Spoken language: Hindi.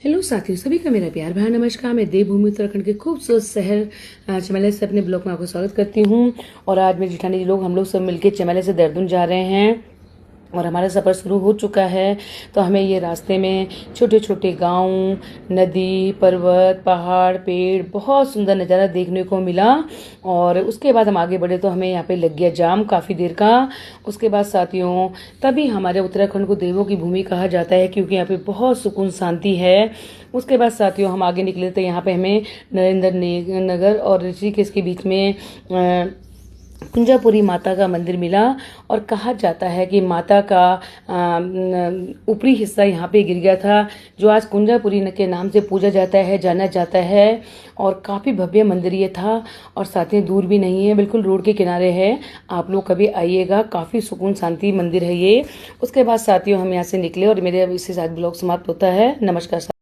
हेलो साथियों, सभी का मेरा प्यार भरा नमस्कार। मैं देवभूमि उत्तराखंड के खूबसूरत शहर चमैला से अपने ब्लॉग में आपको स्वागत करती हूँ। और आज मेरे जिठानी जी लोग हम लोग सब मिलके चमैला से देहरादून जा रहे हैं और हमारा सफ़र शुरू हो चुका है। तो हमें ये रास्ते में छोटे छोटे गांव, नदी, पर्वत, पहाड़, पेड़, बहुत सुंदर नज़ारा देखने को मिला। और उसके बाद हम आगे बढ़े तो हमें यहाँ पे लग गया जाम काफ़ी देर का। उसके बाद साथियों, तभी हमारे उत्तराखंड को देवों की भूमि कहा जाता है क्योंकि यहाँ पे बहुत सुकून शांति है। उसके बाद साथियों हम आगे निकले तो यहाँ पे हमें नरेंद्र नगर और ऋषिकेश के बीच में कुंजापुरी माता का मंदिर मिला। और कहा जाता है कि माता का ऊपरी हिस्सा यहाँ पे गिर गया था, जो आज कुंजापुरी के नाम से पूजा जाता है, जाना जाता है। और काफ़ी भव्य मंदिर ये था और साथ ही दूर भी नहीं है, बिल्कुल रोड के किनारे है। आप लोग कभी आइएगा, काफ़ी सुकून शांति मंदिर है ये। उसके बाद साथियों हम यहाँ से निकले और मेरे इसके साथ ब्लॉग समाप्त होता है। नमस्कार।